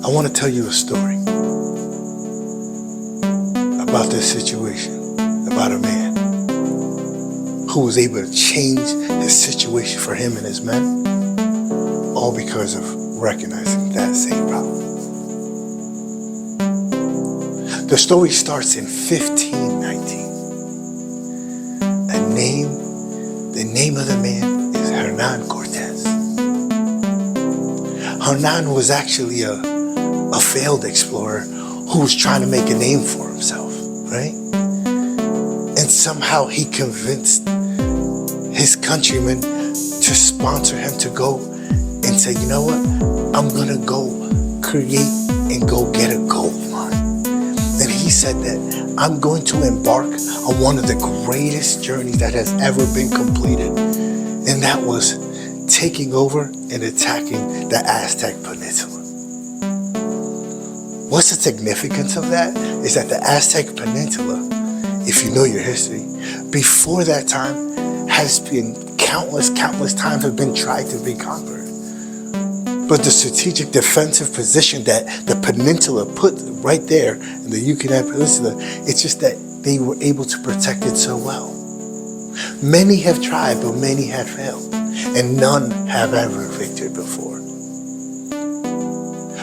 I want to tell you a story about this situation, about a man who was able to change his situation for him and his men, all because of recognizing that same problem. The story starts in 1519. The name of the man is Hernan Cortez. Hernan was actually a failed explorer who was trying to make a name for himself, right? And somehow he convinced his countrymen to sponsor him to go and say, you know what? I'm gonna go create and go get a gold mine. And he said that I'm going to embark on one of the greatest journeys that has ever been completed. And that was taking over and attacking the Aztec Peninsula. What's the significance of that? Is that the Aztec Peninsula, if you know your history, before that time has been countless times have been tried to be conquered. But the strategic defensive position that the peninsula put right there in the Yucatan Peninsula, it's just that they were able to protect it so well. Many have tried, but many have failed, and none have ever victored before.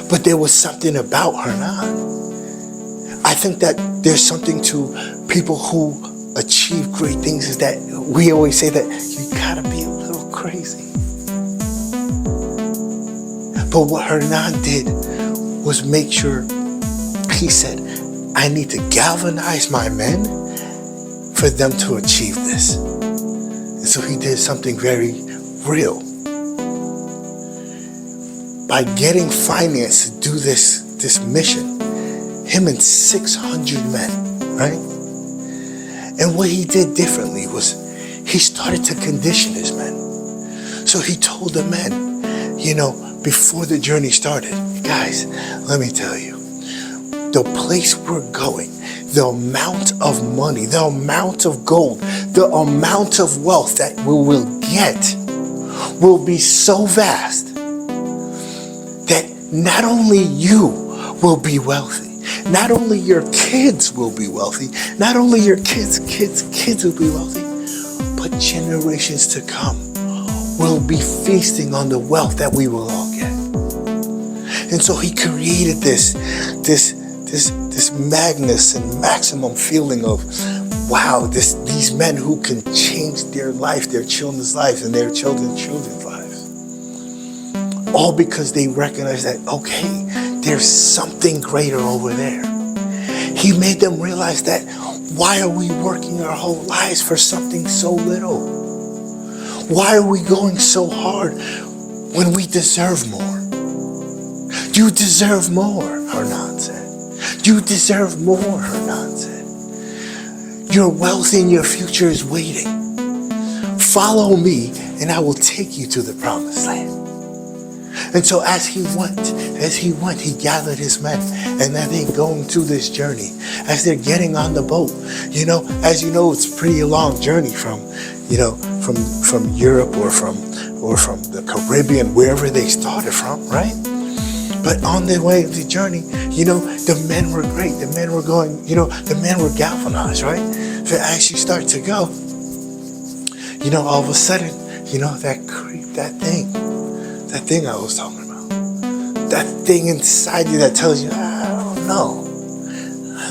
But there was something about Hernan. I think that there's something to people who achieve great things is that we always say that you gotta be a little crazy. But what Hernan did was make sure, he said, I need to galvanize my men for them to achieve this. And so he did something very real. By getting finance to do this mission, him and 600 men, right? And what he did differently was he started to condition his men. So he told the men, before the journey started, guys, let me tell you, the place we're going, the amount of money, the amount of gold, the amount of wealth that we will get will be so vast that not only you will be wealthy, not only your kids will be wealthy, not only your kids' kids will be wealthy, but generations to come will be feasting on the wealth that we will all get. And so he created this magnus and maximum feeling of, wow, these men who can change their life, their children's lives, and their children's lives. All because they recognize that, okay, there's something greater over there. He made them realize that, why are we working our whole lives for something so little? Why are we going so hard when we deserve more? You deserve more, Hernan said. You deserve more, Hernan said. Your wealth and your future is waiting. Follow me and I will take you to the promised land. And so as he went, he gathered his men, and then they're going through this journey. As they're getting on the boat, as you know, it's a pretty long journey from Europe or from the Caribbean, wherever they started from, right? But on their way of the journey, the men were great. The men were going, the men were galvanized, right? So as you start to go, all of a sudden, that creep, that thing I was talking about, that thing inside you that tells you, I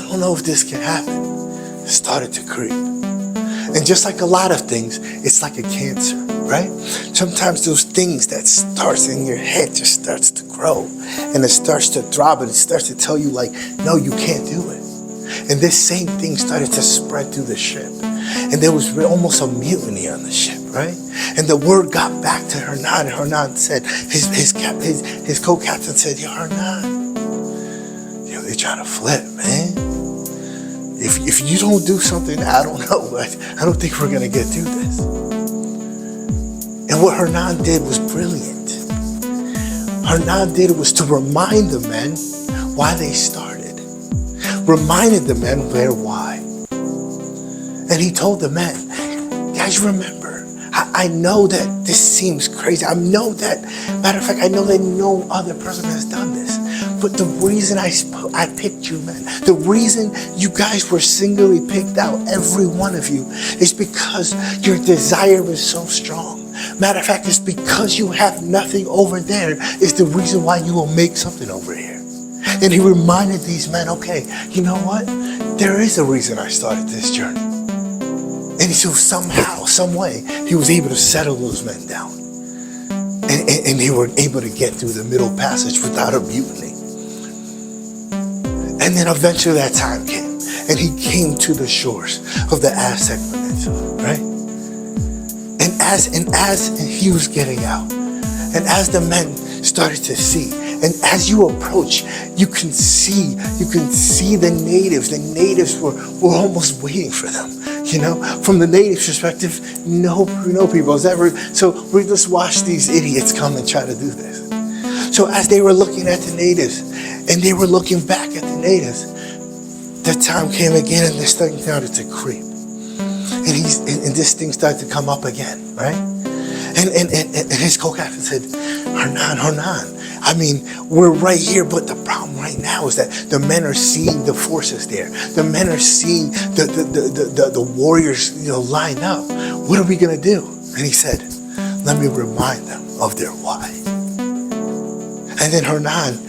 don't know if this can happen, started to creep. And just like a lot of things, it's like a cancer, right? Sometimes those things that starts in your head just starts to grow, and it starts to throb, and it starts to tell you like, no, you can't do it. And this same thing started to spread through the ship. And there was almost a mutiny on the ship, right? And the word got back to Hernan. Hernan said, his co-captain said, yo, Hernan, they're trying to flip, man. If you don't do something, I don't know. I don't think we're going to get through this. And what Hernan did was brilliant. Hernan did was to remind the men why they started. Reminded the men their why. And he told the men, guys, remember, I know that this seems crazy. I know that, matter of fact, I know that no other person has done this. But the reason I picked you men, the reason you guys were singly picked out, every one of you, is because your desire is so strong. Matter of fact, it's because you have nothing over there is the reason why you will make something over here. And he reminded these men, okay, you know what? There is a reason I started this journey. And so somehow, some way, he was able to settle those men down. And they were able to get through the middle passage without a mutiny. And then eventually that time came. And he came to the shores of the Aztec Peninsula, right? And as he was getting out, and as the men started to see, and as you approach, you can see the natives. The natives were almost waiting for them. You know, from the natives' perspective, no people has ever. So we just watch these idiots come and try to do this. So as they were looking at the natives, and they were looking back at the natives, the time came again, and this thing started to creep, and this thing started to come up again, right? And his co-captain said, Hernan, I mean, we're right here, but the problem right now is that the men are seeing the forces there. The men are seeing the warriors, line up. What are we gonna do? And he said, let me remind them of their why. And then Hernan,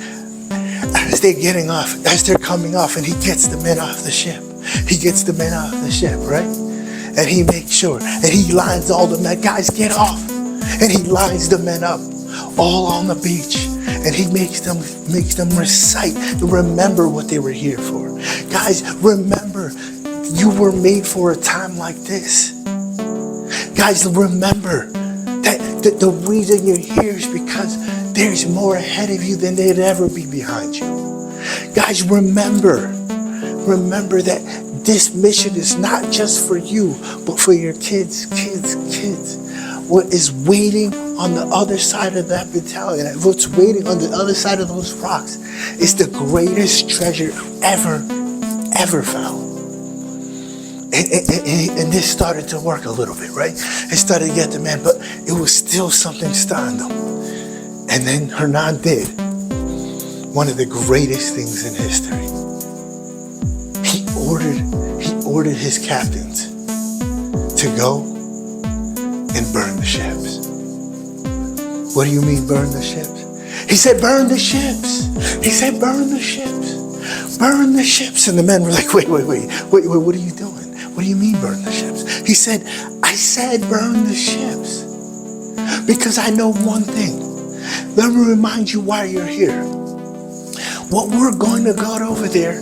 as they're coming off, and he gets the men off the ship. He gets the men off the ship, right? And he makes sure, and he lines all the men, guys, get off. And he lines the men up all on the beach. And he makes them recite and remember what they were here for. Guys, remember, you were made for a time like this. Guys, remember that the reason you're here is because there's more ahead of you than there'd ever be behind you. Guys, remember that this mission is not just for you, but for your kids. What is waiting on the other side of that battalion, what's waiting on the other side of those rocks, is the greatest treasure ever found. And this started to work a little bit, right? It started to get the men, but it was still something stopping them. And then Hernan did one of the greatest things in history. He ordered his captains to go and burn the ships. What do you mean burn the ships? He said burn the ships. He said burn the ships. Burn the ships. And the men were like, wait, what are you doing? What do you mean burn the ships? He said, I said burn the ships because I know one thing. Let me remind you why you're here. What we're going to go over there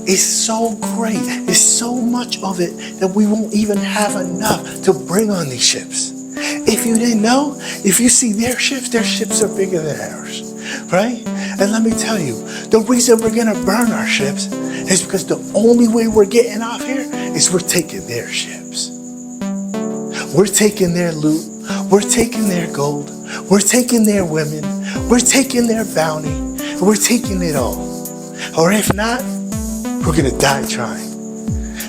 is so great. It's so much of it that we won't even have enough to bring on these ships. If you didn't know, if you see their ships are bigger than ours, right? And let me tell you, the reason we're going to burn our ships is because the only way we're getting off here is we're taking their ships. We're taking their loot. We're taking their gold. We're taking their women. We're taking their bounty. We're taking it all. Or if not, we're going to die trying.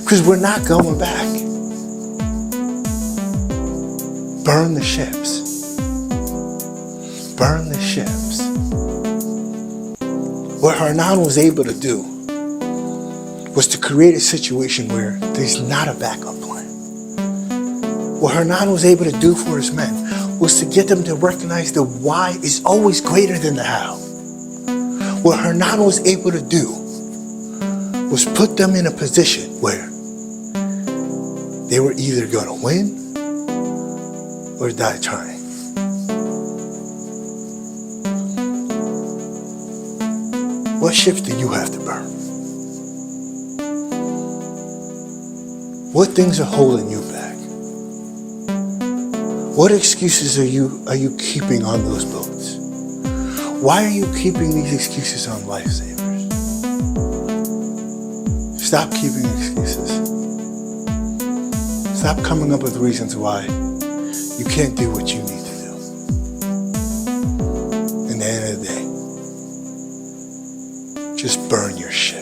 Because we're not going back. Burn the ships. Burn the ships. What Hernan was able to do was to create a situation where there's not a backup plan. What Hernan was able to do for his men was to get them to recognize the why is always greater than the how. What Hernan was able to do was put them in a position where they were either going to win or die trying. What ships do you have to burn? What things are holding you back? What excuses are you keeping on those boats? Why are you keeping these excuses on lifesavers? Stop keeping excuses. Stop coming up with reasons why you can't do what you need to do. In the end of the day, just burn your ship.